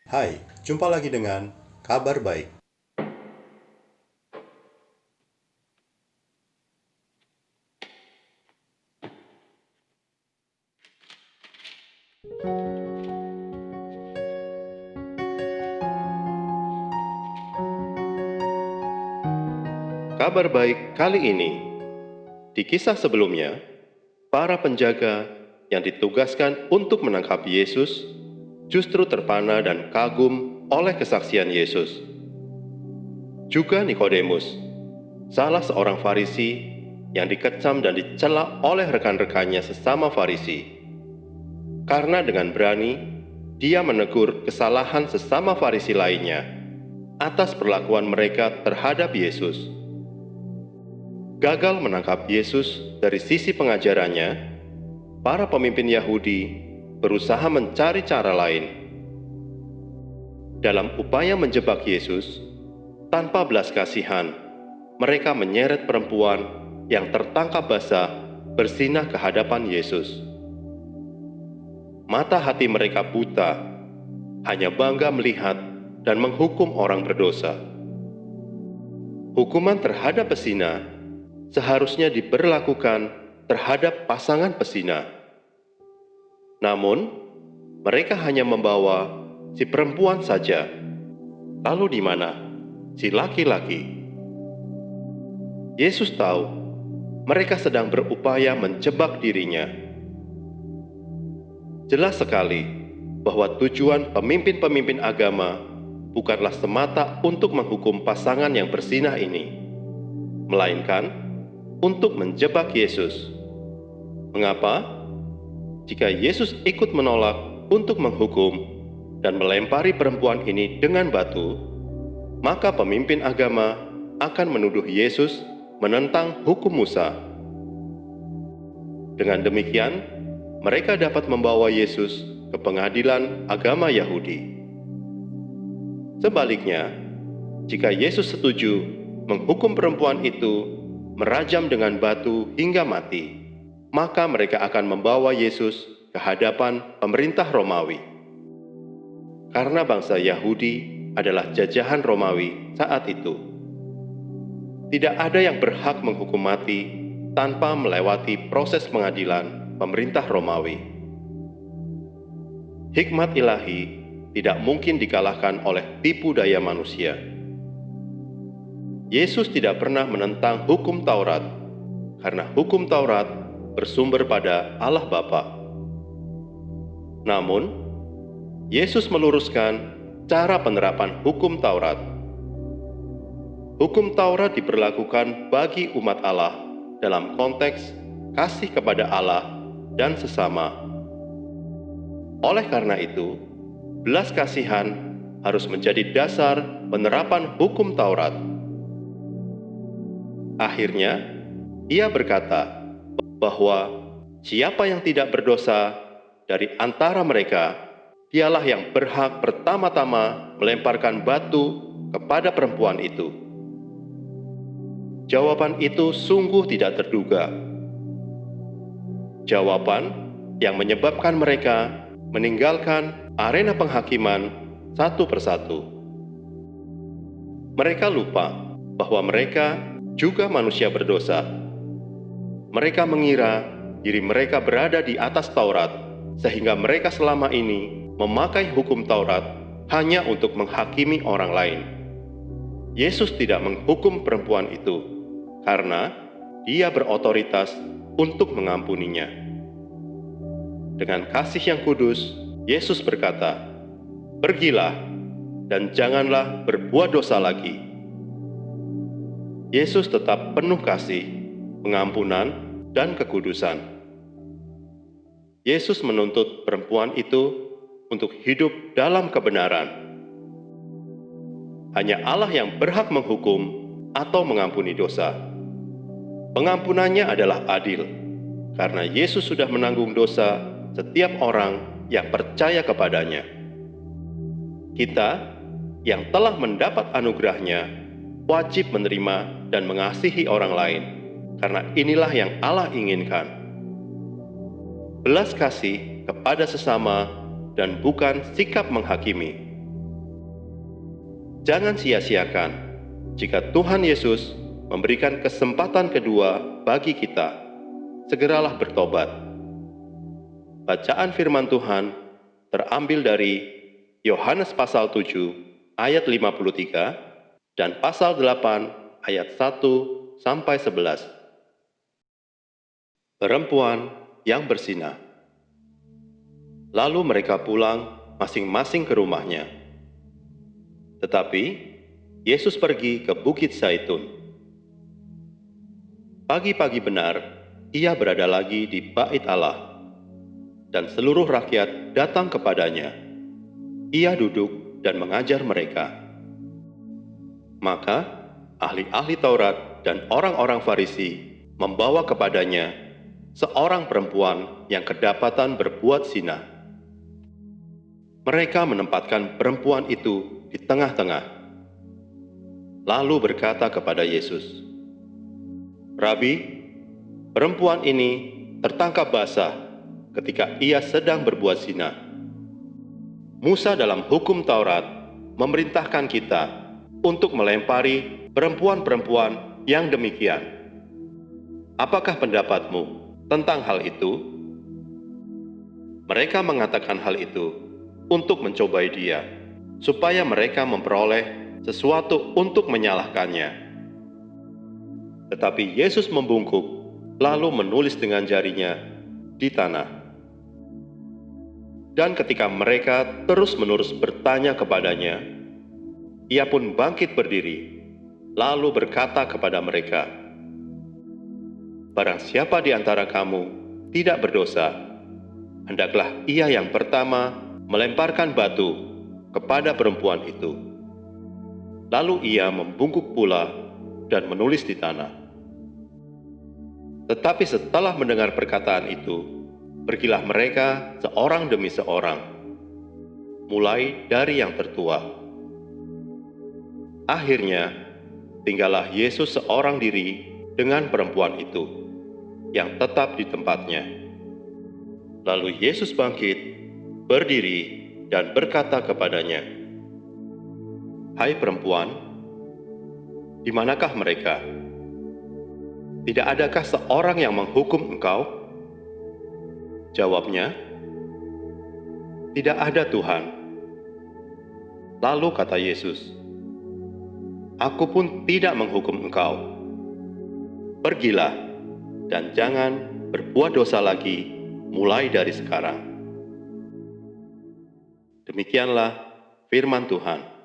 Hai, jumpa lagi dengan Kabar Baik. Kabar baik kali ini, di kisah sebelumnya, para penjaga yang ditugaskan untuk menangkap Yesus justru terpana dan kagum oleh kesaksian Yesus. Juga Nikodemus, salah seorang Farisi yang dikecam dan dicela oleh rekan-rekannya sesama Farisi. Karena dengan berani, dia menegur kesalahan sesama Farisi lainnya atas perlakuan mereka terhadap Yesus. Gagal menangkap Yesus dari sisi pengajarannya, para pemimpin Yahudi berusaha mencari cara lain. Dalam upaya menjebak Yesus, tanpa belas kasihan, mereka menyeret perempuan yang tertangkap basah bersinah ke hadapan Yesus. Mata hati mereka buta, hanya bangga melihat dan menghukum orang berdosa. Hukuman terhadap pezina seharusnya diberlakukan terhadap pasangan pezina. Namun, mereka hanya membawa si perempuan saja. Lalu di mana si laki-laki? Yesus tahu mereka sedang berupaya menjebak dirinya. Jelas sekali bahwa tujuan pemimpin-pemimpin agama bukanlah semata untuk menghukum pasangan yang berzinah ini, melainkan untuk menjebak Yesus. Mengapa? Jika Yesus ikut menolak untuk menghukum dan melempari perempuan ini dengan batu, maka pemimpin agama akan menuduh Yesus menentang hukum Musa. Dengan demikian, mereka dapat membawa Yesus ke pengadilan agama Yahudi. Sebaliknya, jika Yesus setuju menghukum perempuan itu merajam dengan batu hingga mati, maka mereka akan membawa Yesus ke hadapan pemerintah Romawi. Karena bangsa Yahudi adalah jajahan Romawi saat itu. Tidak ada yang berhak menghukum mati tanpa melewati proses pengadilan pemerintah Romawi. Hikmat ilahi tidak mungkin dikalahkan oleh tipu daya manusia. Yesus tidak pernah menentang hukum Taurat, karena hukum Taurat bersumber pada Allah Bapa. Namun, Yesus meluruskan cara penerapan hukum Taurat. Hukum Taurat diberlakukan bagi umat Allah dalam konteks kasih kepada Allah dan sesama. Oleh karena itu, belas kasihan harus menjadi dasar penerapan hukum Taurat. Akhirnya, ia berkata bahwa siapa yang tidak berdosa dari antara mereka, dialah yang berhak pertama-tama melemparkan batu kepada perempuan itu. Jawaban itu sungguh tidak terduga. Jawaban yang menyebabkan mereka meninggalkan arena penghakiman satu persatu. Mereka lupa bahwa mereka juga manusia berdosa. Mereka mengira diri mereka berada di atas Taurat, sehingga mereka selama ini memakai hukum Taurat hanya untuk menghakimi orang lain. Yesus tidak menghukum perempuan itu, karena dia berotoritas untuk mengampuninya. Dengan kasih yang kudus, Yesus berkata, "Pergilah dan janganlah berbuat dosa lagi." Yesus tetap penuh kasih, pengampunan, dan kekudusan. Yesus menuntut perempuan itu untuk hidup dalam kebenaran. Hanya Allah yang berhak menghukum atau mengampuni dosa. Pengampunannya adalah adil, karena Yesus sudah menanggung dosa setiap orang yang percaya kepadanya. Kita yang telah mendapat anugerahnya wajib menerima dan mengasihi orang lain, karena inilah yang Allah inginkan. Belas kasih kepada sesama dan bukan sikap menghakimi. Jangan sia-siakan jika Tuhan Yesus memberikan kesempatan kedua bagi kita. Segeralah bertobat. Bacaan firman Tuhan terambil dari Yohanes pasal 7 ayat 53 dan pasal 8 ayat 1 sampai 11. Perempuan yang bersinah. Lalu mereka pulang masing-masing ke rumahnya. Tetapi Yesus pergi ke Bukit Zaitun. Pagi-pagi benar, ia berada lagi di Bait Allah, dan seluruh rakyat datang kepadanya. Ia duduk dan mengajar mereka. Maka ahli-ahli Taurat dan orang-orang Farisi membawa kepadanya seorang perempuan yang kedapatan berbuat zina. Mereka menempatkan perempuan itu di tengah-tengah, lalu berkata kepada Yesus, "Rabi, perempuan ini tertangkap basah ketika ia sedang berbuat zina. Musa dalam hukum Taurat memerintahkan kita untuk melempari perempuan-perempuan yang demikian. Apakah pendapatmu tentang hal itu?" Mereka mengatakan hal itu untuk mencobai dia, supaya mereka memperoleh sesuatu untuk menyalahkannya. Tetapi Yesus membungkuk, lalu menulis dengan jarinya di tanah. Dan ketika mereka terus-menerus bertanya kepadanya, ia pun bangkit berdiri, lalu berkata kepada mereka, "Barang siapa di antara kamu tidak berdosa, hendaklah ia yang pertama melemparkan batu kepada perempuan itu." Lalu ia membungkuk pula dan menulis di tanah. Tetapi setelah mendengar perkataan itu, pergilah mereka seorang demi seorang, mulai dari yang tertua. Akhirnya, tinggallah Yesus seorang diri dengan perempuan itu, yang tetap di tempatnya. Lalu Yesus bangkit, berdiri, dan berkata kepadanya, "Hai perempuan, di manakah mereka? Tidak adakah seorang yang menghukum engkau?" Jawabnya, "Tidak ada, Tuhan." Lalu kata Yesus, "Aku pun tidak menghukum engkau. Pergilah dan jangan berbuat dosa lagi mulai dari sekarang." Demikianlah firman Tuhan.